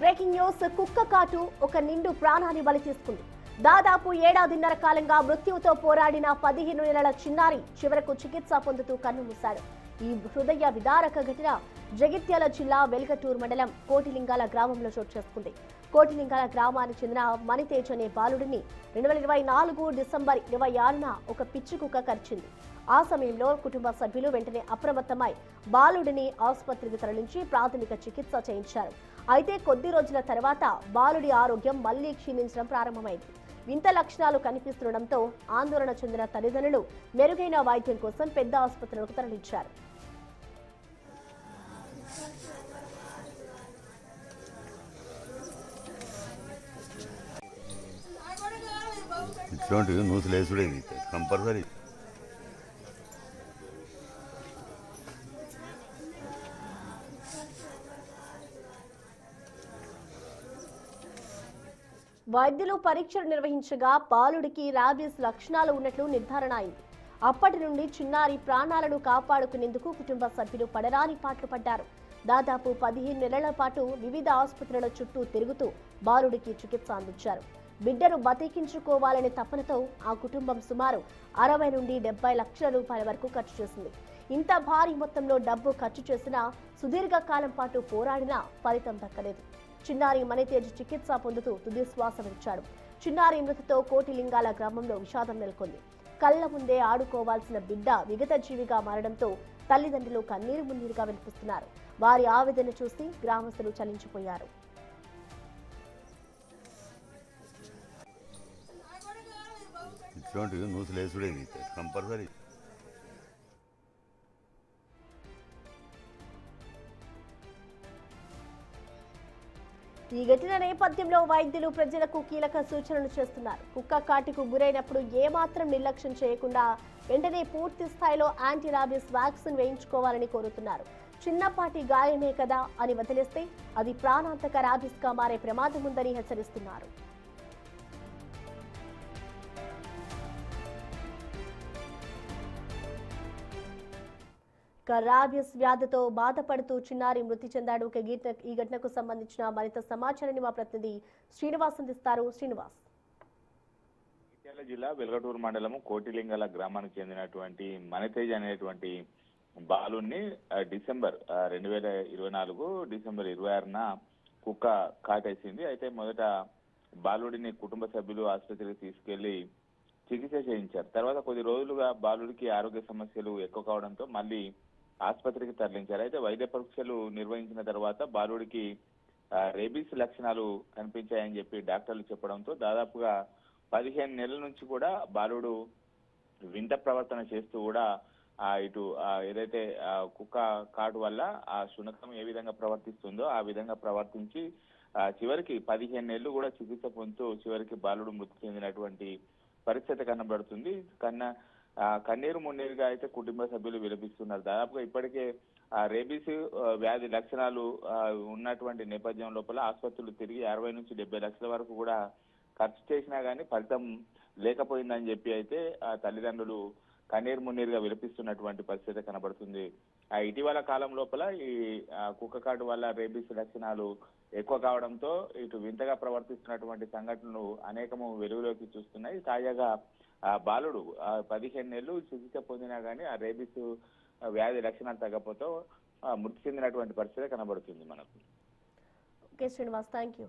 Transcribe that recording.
Breaking news. కుక్క కాటు ఒక నిండు ప్రాణాన్ని బలి తీసుకుంది. దాదాపు ఏడాదిన్నర కాలంగా మృత్యువుతో పోరాడిన 15 నెలల చిన్నారి చివరకు చికిత్స పొందుతూ కన్నుమూశాడు. ఈ హృదయ విదారక ఘటన జగిత్యాల జిల్లా వెల్గటూర్ మండలం కోటిలింగాల గ్రామంలో చోటు చేసుకుంది. కోటిలింగాల గ్రామానికి చెందిన మణితేజ్ అనే బాలుడిని 2024 డిసెంబర్ 26న ఒక పిచ్చి కుక్క కరిచింది. ఆ సమయంలో కుటుంబ సభ్యులు వెంటనే అప్రమత్తమై బాలుడిని ఆసుపత్రికి తరలించి ప్రాథమిక చికిత్స చేయించారు. అయితే కొద్ది రోజుల తర్వాత బాలుడి ఆరోగ్యం మళ్లీ క్షీణించడం ప్రారంభమైంది. వింత లక్షణాలు కనిపిస్తుండటంతో ఆందోళన చెందిన తల్లిదండ్రులు మెరుగైన వైద్యం కోసం పెద్ద ఆసుపత్రులకు తరలించారు. ఇట్లాంటివి న్యూస్లు వేసుడేది కంపల్సరీ. వైద్యులు పరీక్షలు నిర్వహించగా బాలుడికి ర్యాబీస్ లక్షణాలు ఉన్నట్లు నిర్ధారణ అయింది. అప్పటి నుండి చిన్నారి ప్రాణాలను కాపాడుకునేందుకు కుటుంబ సభ్యులు పడరాని పాట్లు పడ్డారు. దాదాపు 15 నెలల పాటు వివిధ ఆసుపత్రుల చుట్టూ తిరుగుతూ బాలుడికి చికిత్స అందించారు. బిడ్డను బతికించుకోవాలనే తపనతో ఆ కుటుంబం సుమారు 60 నుండి 70 లక్షల రూపాయల వరకు ఖర్చు చేసింది. ఇంత భారీ మొత్తంలో డబ్బు ఖర్చు చేసినా సుదీర్ఘ కాలం పాటు పోరాడినా ఫలితం దక్కలేదు. చిన్నారి మణితేజ్ చికిత్స పొందుతూ తుది శ్వాస విడిచాడు. చిన్నారి మృతితో కోటిలింగాల గ్రామంలో విషాదం నెలకొంది. కళ్ల ముందే ఆడుకోవాల్సిన బిడ్డ విగత జీవిగా మారడంతో తల్లిదండ్రులు కన్నీరు మున్నీరుగా వినిపిస్తున్నారు. వారి ఆవేదన చూసి గ్రామస్తులు చలించిపోయారు. ఇట్లాంటివి న్యూస్లు వేసుడేది కంపల్సరీ. ఈ ఘటన నేపథ్యంలో వైద్యులు ప్రజలకు కీలక సూచనలు చేస్తున్నారు. కుక్క కాటుకు గురైనప్పుడు ఏమాత్రం నిర్లక్ష్యం చేయకుండా వెంటనే పూర్తి స్థాయిలో యాంటీ ర్యాబీస్ వ్యాక్సిన్ వేయించుకోవాలని కోరుతున్నారు. చిన్నపాటి గాయమే కదా అని వదిలేస్తే అది ప్రాణాంతక ర్యాబీస్ గా మారే ప్రమాదం ఉందని హెచ్చరిస్తున్నారు. ర్యాబీస్ వ్యాధితో బాధపడుతూ చిన్నారి మృతి చెందాడు. ఈ ఘటనకు సంబంధించిన మరింత సమాచారాన్ని మా ప్రతినిధి శ్రీనివాస్ అందిస్తారు. శ్రీనివాస్. జగిత్యాల జిల్లా వెల్గటూరు మండలం కోటిలింగాల గ్రామానికి చెందినటువంటి మణితేజ్ అనేటువంటి బాలుని డిసెంబర్ 2024 డిసెంబర్ 26న కుక్క కాటేసింది. అయితే మొదట బాలుడిని కుటుంబ సభ్యులు ఆసుపత్రికి తీసుకెళ్లి చికిత్స చేయించారు. తర్వాత కొద్ది రోజులుగా బాలుడికి ఆరోగ్య సమస్యలు ఎక్కువ కావడంతో మళ్ళీ ఆసుపత్రికి తరలించారు. అయితే వైద్య పరీక్షలు నిర్వహించిన తర్వాత బాలుడికి రేబీస్ లక్షణాలు కనిపించాయని చెప్పి డాక్టర్లు చెప్పడంతో దాదాపుగా 15 నెలల నుంచి కూడా బాలుడు వింత ప్రవర్తన చేస్తూ కూడా ఇటు ఏదైతే కుక్క కాటు వల్ల ఆ శునకం ఏ విధంగా ప్రవర్తిస్తుందో ఆ విధంగా ప్రవర్తించి చివరికి 15 నెలలు కూడా చికిత్స పొందుతూ చివరికి బాలుడు మృతి చెందినటువంటి పరిస్థితి కనబడుతుంది. కన్నీరు మున్నీరుగా అయితే కుటుంబ సభ్యులు విలపిస్తున్నారు. దాదాపుగా ఇప్పటికే రేబీస్ వ్యాధి లక్షణాలు ఉన్నటువంటి నేపథ్యం లోపల ఆసుపత్రులు తిరిగి 60 నుంచి 70 లక్షల వరకు కూడా ఖర్చు చేసినా గానీ ఫలితం లేకపోయిందని చెప్పి అయితే తల్లిదండ్రులు కన్నీరు మున్నీరుగా విలపిస్తున్నటువంటి పరిస్థితి కనబడుతుంది. ఇటీవల కాలం లోపల ఈ కుక్క కాటు వల్ల రేబీస్ లక్షణాలు ఎక్కువ కావడంతో ఇటు వింతగా ప్రవర్తిస్తున్నటువంటి సంఘటనలు అనేకము వెలుగులోకి చూస్తున్నాయి. తాజాగా బాలుడు 15 నెలలు చికిత్స పొందినా గానీ ఆ రేబీస్ వ్యాధి లక్షణాలు తగ్గపోతే మృతి చెందినటువంటి పరిస్థితి కనబడుతుంది మనకు. Okay Srinivas, thank you.